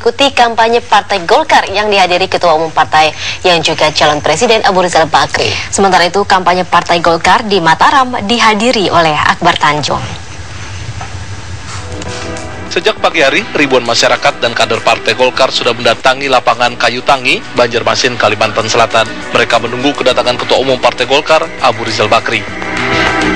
mengikuti kampanye Partai Golkar yang dihadiri Ketua Umum Partai yang juga calon Presiden Abu Rizal Bakri. Sementara itu, kampanye Partai Golkar di Mataram dihadiri oleh Akbar Tanjung. Sejak pagi hari, ribuan masyarakat dan kader Partai Golkar sudah mendatangi lapangan Kayu Tangi, Banjarmasin, Kalimantan Selatan. Mereka menunggu kedatangan Ketua Umum Partai Golkar, Abu Rizal Bakri.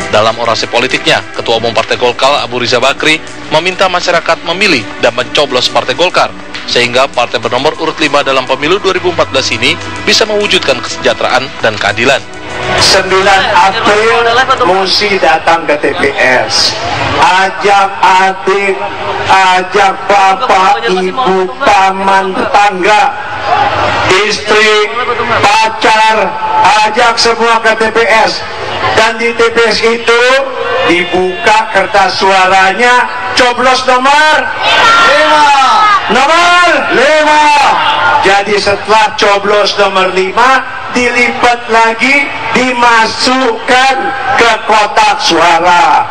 Dalam orasi politiknya, Ketua Umum Partai Golkar, Abu Rizal Bakri, meminta masyarakat memilih dan mencoblos Partai Golkar, sehingga partai bernomor urut 5 dalam pemilu 2014 ini bisa mewujudkan kesejahteraan dan keadilan. 9 April mesti datang ke TPS, ajak adik, ajak bapak, ibu, paman, tetangga, istri, pacar, ajak semua ke TPS. Dan di TPS itu dibuka kertas suaranya, coblos nomor 5. Nomor 5. Jadi setelah coblos nomor 5, dilipat lagi, dimasukkan ke kotak suara.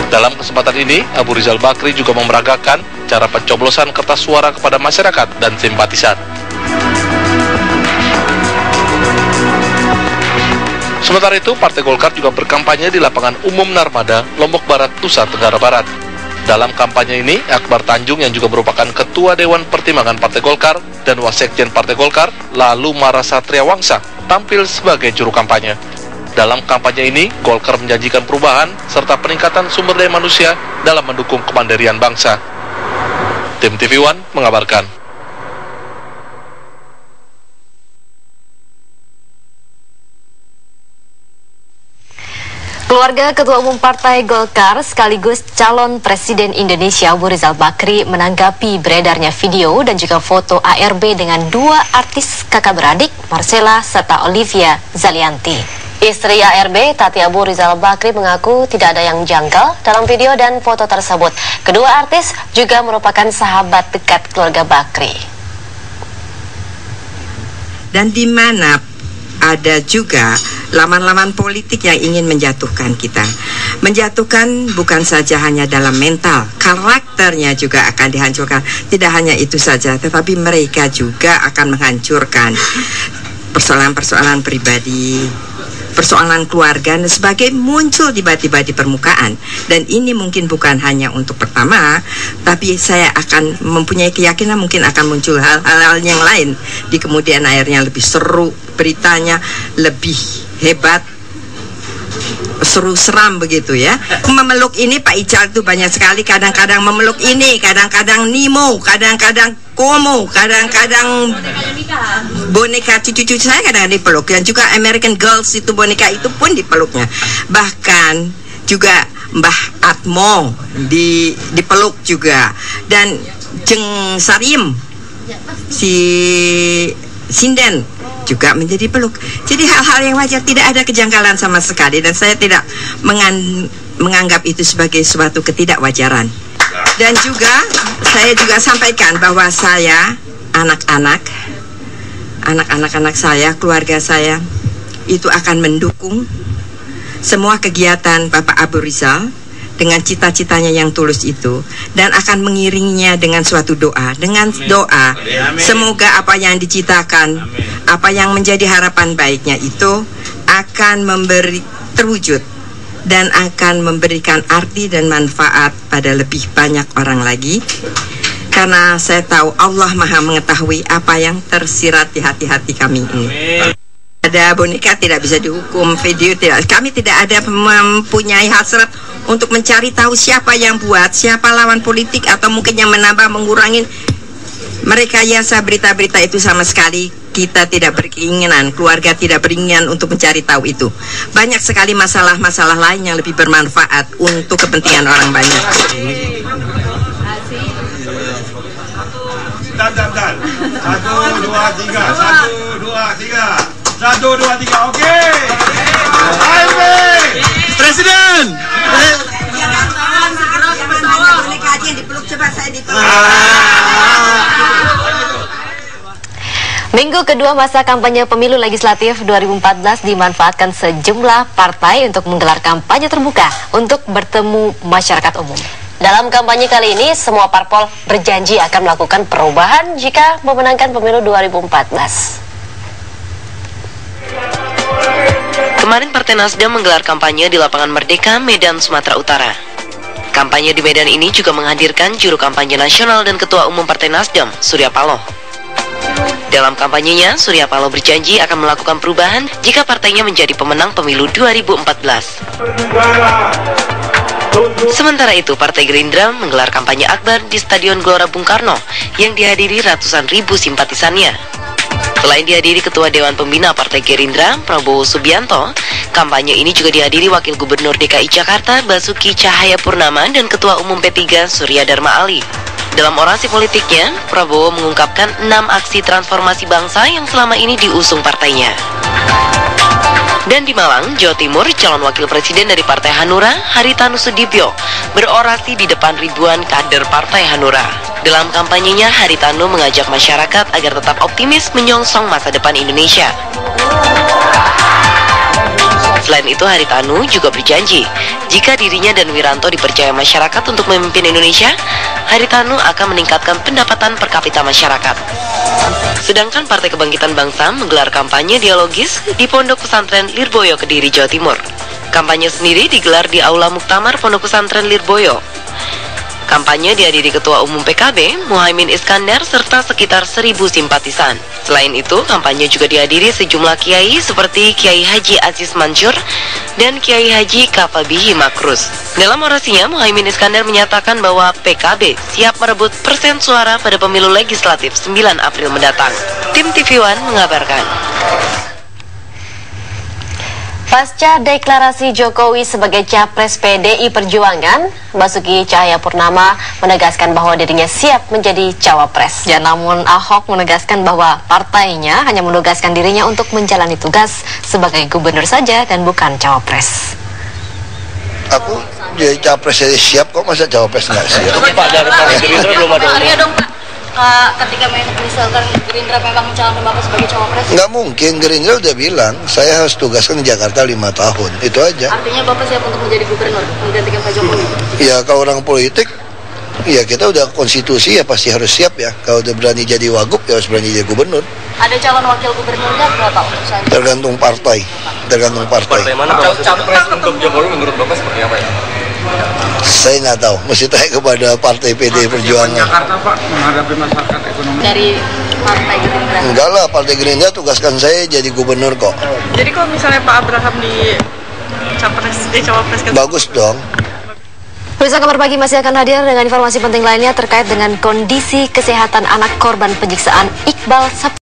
Dalam kesempatan ini, Abu Rizal Bakri juga memeragakan cara pencoblosan kertas suara kepada masyarakat dan simpatisan. Sementara itu, Partai Golkar juga berkampanye di lapangan umum Narmada, Lombok Barat, Nusa Tenggara Barat. Dalam kampanye ini, Akbar Tanjung yang juga merupakan Ketua Dewan Pertimbangan Partai Golkar dan Wasekjen Partai Golkar, lalu Mara Satria Wangsa, tampil sebagai juru kampanye. Dalam kampanye ini, Golkar menjanjikan perubahan serta peningkatan sumber daya manusia dalam mendukung kemandirian bangsa. Tim TV One mengabarkan. Keluarga Ketua Umum Partai Golkar sekaligus calon Presiden Indonesia Abu Rizal Bakri menanggapi beredarnya video dan juga foto ARB dengan dua artis kakak beradik, Marcella serta Olivia Zalianti. Istri ARB, Tati Abu Rizal Bakri, mengaku tidak ada yang janggal dalam video dan foto tersebut. Kedua artis juga merupakan sahabat dekat keluarga Bakri. Dan di mana ada juga laman-laman politik yang ingin menjatuhkan kita. Menjatuhkan bukan saja hanya dalam mental, karakternya juga akan dihancurkan. Tidak hanya itu saja, tetapi mereka juga akan menghancurkan persoalan-persoalan pribadi, persoalan keluarga dan sebagainya muncul tiba-tiba di permukaan. Dan ini mungkin bukan hanya untuk pertama, tapi saya akan mempunyai keyakinan mungkin akan muncul hal-hal yang lain di kemudian akhirnya, lebih seru beritanya, lebih hebat, seru seram begitu ya. Memeluk ini Pak Ical itu banyak sekali, kadang-kadang memeluk ini, kadang-kadang Nemo, kadang-kadang Komo, kadang-kadang boneka cucu-cucu saya kadang-kadang dipeluk, dan juga American Girls itu boneka itu pun dipeluknya. Bahkan juga Mbah Atmo dipeluk juga, dan Jeng Sarim si Sinden juga menjadi peluk. Jadi hal-hal yang wajar, tidak ada kejanggalan sama sekali, dan saya tidak menganggap itu sebagai suatu ketidakwajaran. Dan juga saya juga sampaikan bahwa saya, anak-anak saya, keluarga saya itu akan mendukung semua kegiatan Bapak Abu Rizal dengan cita-citanya yang tulus itu, dan akan mengiringinya dengan suatu doa. Dengan doa, semoga apa yang dicitakan, apa yang menjadi harapan baiknya itu akan terwujud dan akan memberikan arti dan manfaat pada lebih banyak orang lagi. Karena saya tahu Allah Maha mengetahui apa yang tersirat di hati-hati kami ini. Ada boneka tidak bisa dihukum, video tidak. Kami tidak ada mempunyai hasrat untuk mencari tahu siapa yang buat, siapa lawan politik, atau mungkin yang menambah, mengurangi merekayasa berita-berita itu. Sama sekali kita tidak berkeinginan, keluarga tidak beringinan untuk mencari tahu itu. Banyak sekali masalah-masalah lain yang lebih bermanfaat untuk kepentingan orang banyak. Dan. 1, 2, 3. 1, 2, 3, oke. Presiden. Minggu kedua masa kampanye pemilu legislatif 2014 dimanfaatkan sejumlah partai untuk menggelar kampanye terbuka untuk bertemu masyarakat umum. Dalam kampanye kali ini, semua parpol berjanji akan melakukan perubahan jika memenangkan pemilu 2014. Kemarin Partai Nasdem menggelar kampanye di Lapangan Merdeka, Medan, Sumatera Utara. Kampanye di Medan ini juga menghadirkan juru kampanye nasional dan Ketua Umum Partai Nasdem, Surya Paloh. Dalam kampanyenya, Surya Paloh berjanji akan melakukan perubahan jika partainya menjadi pemenang pemilu 2014. Sementara itu, Partai Gerindra menggelar kampanye akbar di Stadion Gelora Bung Karno yang dihadiri ratusan ribu simpatisannya. Selain dihadiri Ketua Dewan Pembina Partai Gerindra, Prabowo Subianto, kampanye ini juga dihadiri Wakil Gubernur DKI Jakarta, Basuki Cahayapurnama, dan Ketua Umum P3, Surya Dharma Ali. Dalam orasi politiknya, Prabowo mengungkapkan 6 aksi transformasi bangsa yang selama ini diusung partainya. Dan di Malang, Jawa Timur, calon wakil presiden dari Partai Hanura, Haritanu Sudibyo, berorasi di depan ribuan kader Partai Hanura. Dalam kampanyenya, Haritanu mengajak masyarakat agar tetap optimis menyongsong masa depan Indonesia. Selain itu, Haritanu juga berjanji, jika dirinya dan Wiranto dipercaya masyarakat untuk memimpin Indonesia, Haritanu akan meningkatkan pendapatan per kapita masyarakat. Sedangkan Partai Kebangkitan Bangsa menggelar kampanye dialogis di Pondok Pesantren Lirboyo, Kediri, Jawa Timur. Kampanye sendiri digelar di Aula Muktamar Pondok Pesantren Lirboyo. Kampanye dihadiri Ketua Umum PKB, Muhaimin Iskandar, serta sekitar 1.000 simpatisan. Selain itu, kampanye juga dihadiri sejumlah kiai seperti Kiai Haji Aziz Mansur dan Kiai Haji Kafabihi Makrus. Dalam orasinya, Muhaimin Iskandar menyatakan bahwa PKB siap merebut persen suara pada pemilu legislatif 9 April mendatang. Tim TV One mengabarkan. Pasca deklarasi Jokowi sebagai capres PDI Perjuangan, Basuki Cahayapurnama menegaskan bahwa dirinya siap menjadi cawapres. Ya, namun Ahok menegaskan bahwa partainya hanya menugaskan dirinya untuk menjalani tugas sebagai gubernur saja dan bukan cawapres. Aku jadi capres jadi siap, kok masa cawapres nggak siap? Pak, dari Partai Gerindra belum ada. Ketika misalkan Gerindra memang mencalonkan Bapak sebagai cawapres? Nggak mungkin, Gerindra udah bilang saya harus tugaskan di Jakarta 5 tahun, itu aja. Artinya Bapak siap untuk menjadi gubernur, menggantikan Pak Jokowi? Ya kalau orang politik, ya kita udah konstitusi ya pasti harus siap ya. Kalau udah berani jadi wagub ya harus berani jadi gubernur. Ada calon wakil gubernurnya berapa untuk saat ini? Tergantung partai, tergantung partai. Partai mana capres untuk Jokowi menurut Bapak seperti apa ya? Saya nggak tahu, mesti tanya kepada Partai PDI Perjuangan. Jakarta Pak menghadapi masyarakat ekonomi. Dari Partai Gerindra? Enggak lah, Partai Gerindra tugaskan saya jadi gubernur kok. Jadi kalau misalnya Pak Abraham di cawapres Bagus dong. Pemirsa, Kabar Pagi masih akan hadir dengan informasi penting lainnya terkait dengan kondisi kesehatan anak korban penyiksaan Iqbal Sabtu.